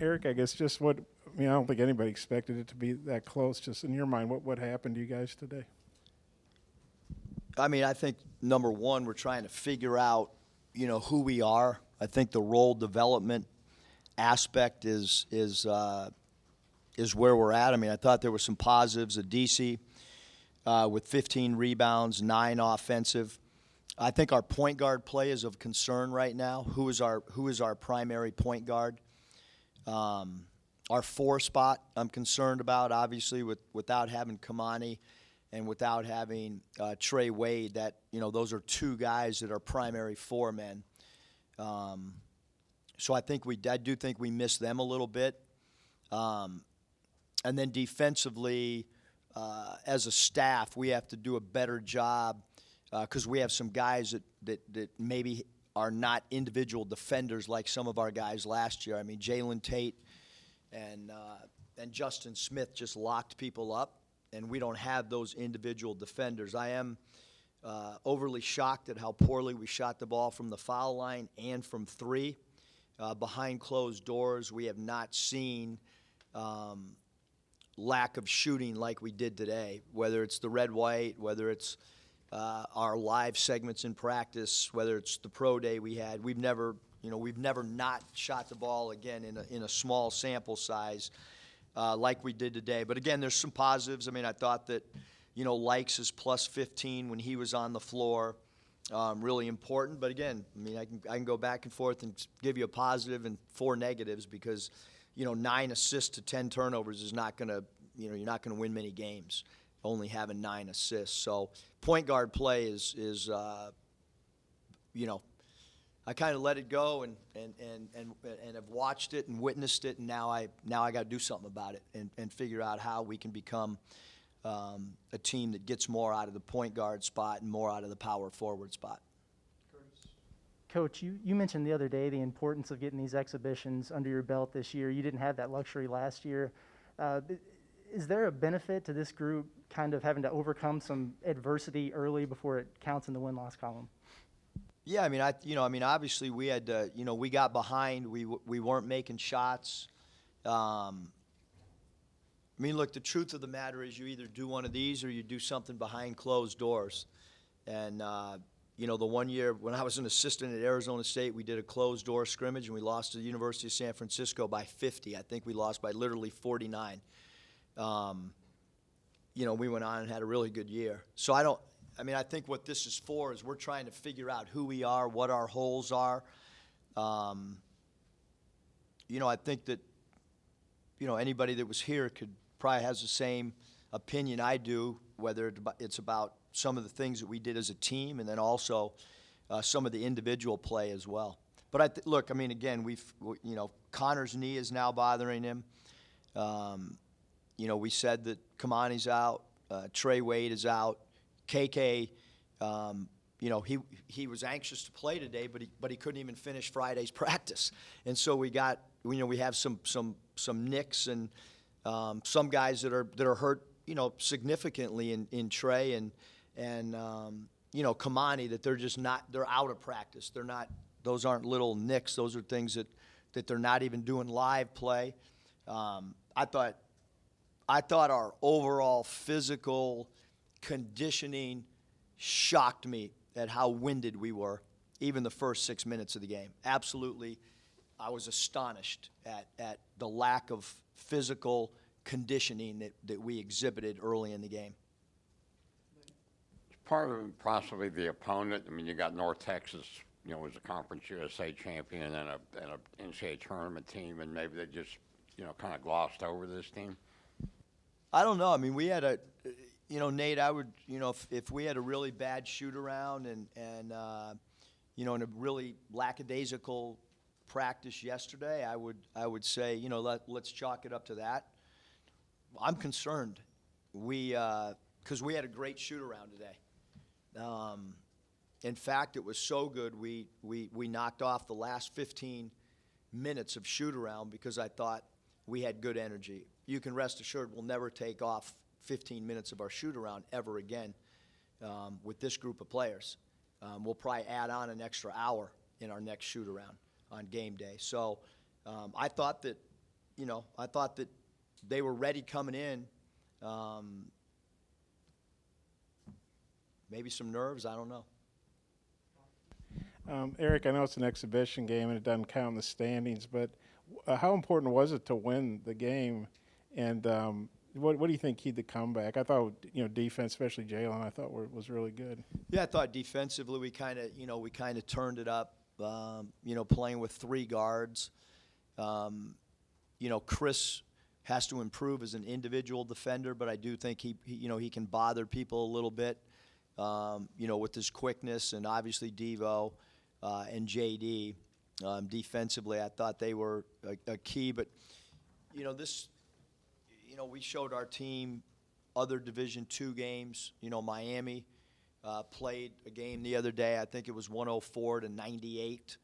Eric, I guess just what, I mean, I don't think anybody expected it to be that close. Just in your mind, what happened to you guys today? I mean, I think number one, we're trying to figure out, who we are. I think the role development aspect is where we're at. I mean, I thought there were some positives. DC with 15 rebounds, 9 offensive. I think our point guard play is of concern right now. Who is our primary point guard? Our 4 spot I'm concerned about, obviously, without having Kamani and without having Trey Wade. That those are 2 guys that are primary 4 men. So I do think we missed them a little bit. And then defensively, as a staff, we have to do a better job because we have some guys that maybe are not individual defenders like some of our guys last year. I mean, Jalen Tate and Justin Smith just locked people up, and we don't have those individual defenders. I am overly shocked at how poorly we shot the ball from the foul line and from 3. Behind closed doors, we have not seen lack of shooting like we did today, whether it's the red-white, whether it's our live segments in practice, whether it's the pro day we had. We've never not shot the ball again in a small sample size like we did today. But again, there's some positives. I mean, I thought that Likes is plus 15 when he was on the floor, really important. But again, I mean, I can go back and forth and give you a positive and 4 negatives because 9 assists to 10 turnovers is not going to you're not going to win many games only having 9 assists. So point guard play is I kind of let it go and have watched it and witnessed it, and now I got to do something about it and figure out how we can become a team that gets more out of the point guard spot and more out of the power forward spot. Coach, you mentioned the other day the importance of getting these exhibitions under your belt this year. You didn't have that luxury last year. Is there a benefit to this group kind of having to overcome some adversity early before it counts in the win-loss column? Yeah, I mean, obviously we had to, we got behind. We weren't making shots. I mean, look, the truth of the matter is you either do one of these or you do something behind closed doors. And, the one year when I was an assistant at Arizona State, we did a closed-door scrimmage, and we lost to the University of San Francisco by 50. I think we lost by literally 49. We went on and had a really good year. So I think what this is for is we're trying to figure out who we are, what our holes are. I think that, anybody that was here probably has the same opinion I do, whether it's about some of the things that we did as a team and then also some of the individual play as well. But look, I mean, again, Connor's knee is now bothering him. We said that Kamani's out, Trey Wade is out, KK. He was anxious to play today, but he couldn't even finish Friday's practice, and so we have some nicks and some guys that are hurt significantly in Trey and Kamani, that they're out of practice. Those aren't little nicks. Those are things that they're not even doing live play. I thought our overall physical conditioning shocked me at how winded we were, even the first 6 minutes of the game. Absolutely, I was astonished at the lack of physical conditioning that we exhibited early in the game. Part of it possibly the opponent. I mean, you got North Texas, was a Conference USA champion and a NCAA tournament team, and maybe they just, kind of glossed over this team. I don't know. I mean, we had Nate, I would, if we had a really bad shoot around and in a really lackadaisical practice yesterday, I would say, let's chalk it up to that. I'm concerned. Because we had a great shoot around today. In fact, it was so good we knocked off the last 15 minutes of shoot around because I thought we had good energy. You can rest assured we'll never take off 15 minutes of our shoot around ever again with this group of players. We'll probably add on an extra hour in our next shoot around on game day. So I thought that you know, I thought that they were ready coming in. Maybe some nerves, I don't know. Eric, I know it's an exhibition game and it doesn't count in the standings, but how important was it to win the game? And what do you think keyed the comeback? I thought, defense, especially Jalen, I thought was really good. Yeah, I thought defensively we kind of turned it up. Playing with 3 guards. Chris has to improve as an individual defender, but I do think he can bother people a little bit. With his quickness, and obviously Devo and JD. Defensively, I thought they were a key. But we showed our team other Division II games. Miami played a game the other day. I think it was 104-98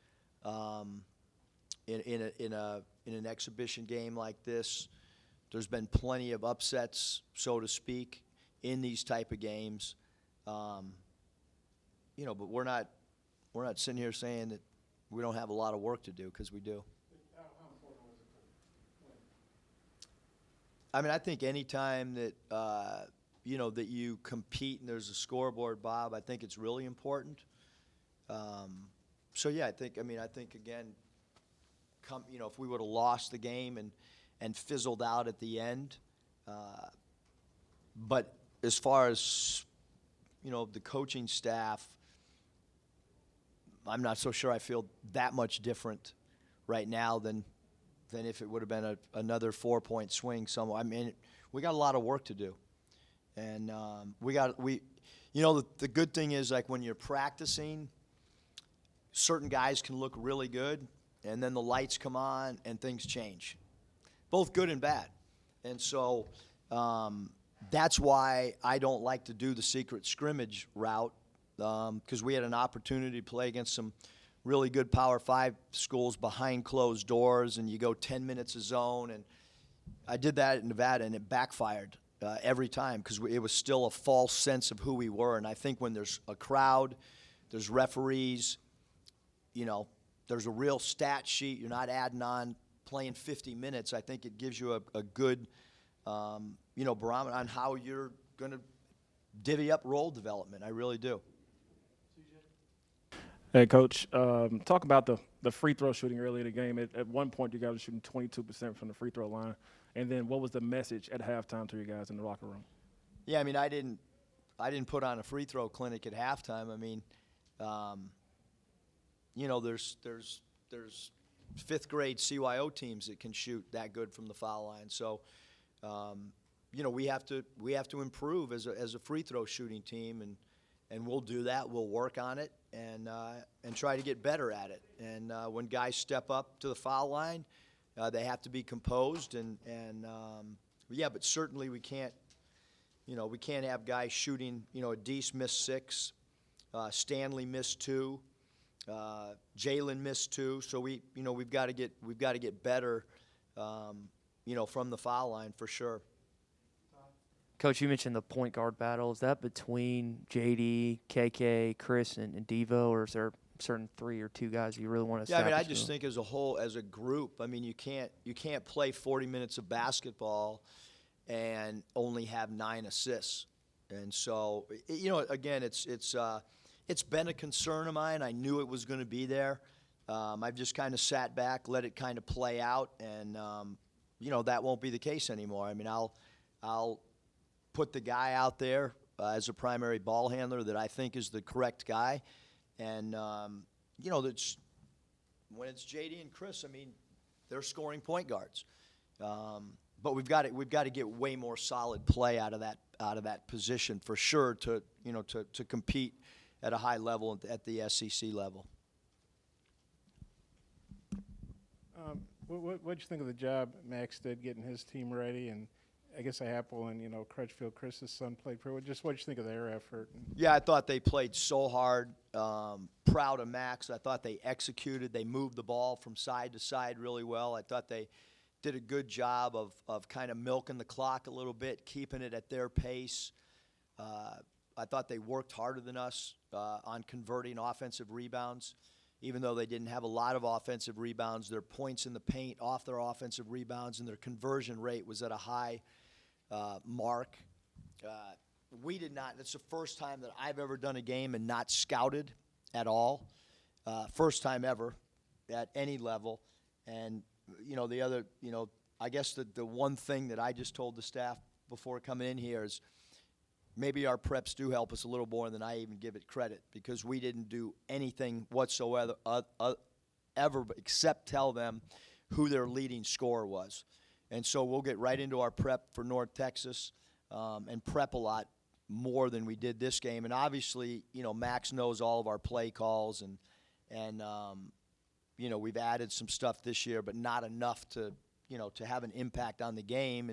in an exhibition game like this. There's been plenty of upsets, so to speak, in these type of games. But we're not sitting here saying that we don't have a lot of work to do, because we do. I mean, I think any time that that you compete and there's a scoreboard, Bob, I think it's really important. Yeah, I think again, if we would have lost the game and fizzled out at the end, but as far as the coaching staff, I'm not so sure I feel that much different right now than if it would have been another 4-point swing somewhere. I mean, we got a lot of work to do. And the good thing is, like, when you're practicing, certain guys can look really good, and then the lights come on and things change, both good and bad. And so that's why I don't like to do the secret scrimmage route, because we had an opportunity to play against some really good Power 5 schools behind closed doors, and you go 10 minutes a zone. And I did that at Nevada, and it backfired every time, because it was still a false sense of who we were. And I think when there's a crowd, there's referees, there's a real stat sheet, you're not adding on playing 50 minutes, I think it gives you a good barometer on how you're going to divvy up role development. I really do. Hey, Coach, talk about the free throw shooting early in the game. At one point, you guys were shooting 22% from the free throw line. And then what was the message at halftime to you guys in the locker room? Yeah, I mean, I didn't put on a free throw clinic at halftime. I mean, there's 5th grade CYO teams that can shoot that good from the foul line. So, we have to improve as a free throw shooting team, and we'll do that. We'll work on it and try to get better at it. And when guys step up to the foul line, they have to be composed. But certainly we can't have guys shooting. Deese missed 6, Stanley missed 2, Jalen missed 2. So we've got to get better, from the foul line for sure. Coach, you mentioned the point guard battle. Is that between JD, KK, Chris, and Devo, or is there a certain 3 or 2 guys you really want to establish? Yeah, I mean, I just think as a whole, as a group, I mean, you can't play 40 minutes of basketball and only have 9 assists. And so, again, it's been a concern of mine. I knew it was going to be there. I've just kind of sat back, let it kind of play out, and that won't be the case anymore. I mean, I'll put the guy out there as a primary ball handler that I think is the correct guy. And, that's when it's JD and Chris, I mean, they're scoring point guards. But we've got to get way more solid play out of that position for sure to compete at a high level at the SEC level. What'd you think of the job Max did getting his team ready? And I guess Apple and, Crutchfield, Chris's son, played pretty well. Just what'd you think of their effort? Yeah, I thought they played so hard. Proud of Max. I thought they executed. They moved the ball from side to side really well. I thought they did a good job of kind of milking the clock a little bit, keeping it at their pace. I thought they worked harder than us on converting offensive rebounds. even though they didn't have a lot of offensive rebounds, their points in the paint off their offensive rebounds and their conversion rate was at a high mark. We did not. That's the first time that I've ever done a game and not scouted at all. First time ever at any level. And, the other, I guess the one thing that I just told the staff before coming in here is maybe our preps do help us a little more than I even give it credit, because we didn't do anything whatsoever ever except tell them who their leading scorer was. And so we'll get right into our prep for North Texas and prep a lot more than we did this game. And obviously, Max knows all of our play calls, and we've added some stuff this year, but not enough to have an impact on the game.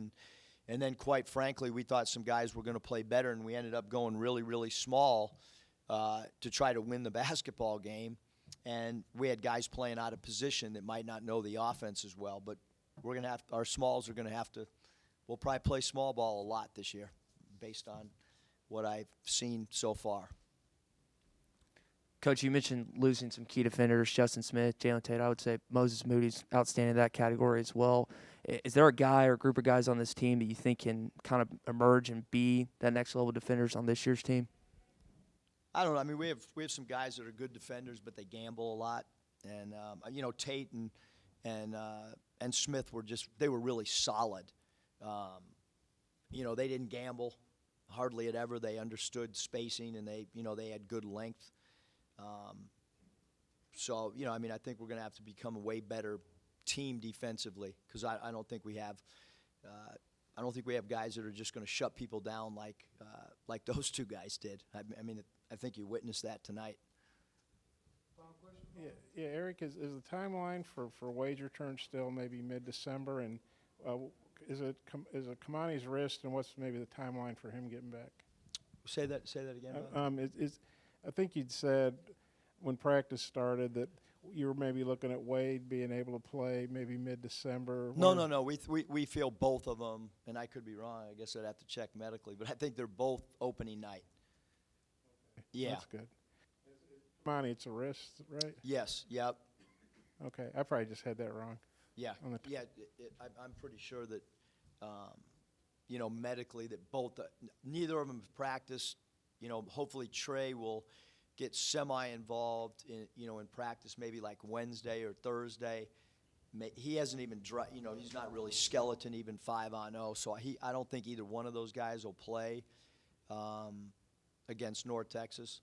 And then, quite frankly, we thought some guys were going to play better, and we ended up going really, really small to try to win the basketball game. And we had guys playing out of position that might not know the offense as well. But we're going to have our smalls are going to have to. We'll probably play small ball a lot this year, based on what I've seen so far. Coach, you mentioned losing some key defenders, Justin Smith, Jalen Tate. I would say Moses Moody's outstanding in that category as well. Is there a guy or group of guys on this team that you think can kind of emerge and be that next level defenders on this year's team? I don't know. I mean, we have some guys that are good defenders, but they gamble a lot. And Tate and Smith were really solid. They didn't gamble hardly at ever. They understood spacing, and they had good length. I think we're going to have to become a way better team defensively, because I don't think we have guys that are just going to shut people down like those two guys did. I think you witnessed that tonight. Yeah, Eric, is the timeline for Wade's return still maybe mid-December, and is it Kamani's wrist, and what's maybe the timeline for him getting back? Say that again. Bob. I think you'd said when practice started that you were maybe looking at Wade being able to play maybe mid-December. No. We feel both of them, and I could be wrong. I guess I'd have to check medically, but I think they're both opening night. Okay. Yeah. That's good. Kamani, it's a wrist, right? Yes. Yep. Okay. I probably just had that wrong. Yeah. I'm pretty sure that, medically that neither of them have practiced. Hopefully Trey will get semi-involved in practice maybe like Wednesday or Thursday. He hasn't even he's not really skeleton even 5-on-0, so I don't think either one of those guys will play against North Texas.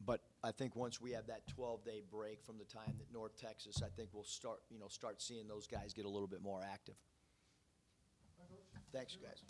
But I think once we have that 12-day break from the time that North Texas, I think we'll start seeing those guys get a little bit more active. Thanks, guys.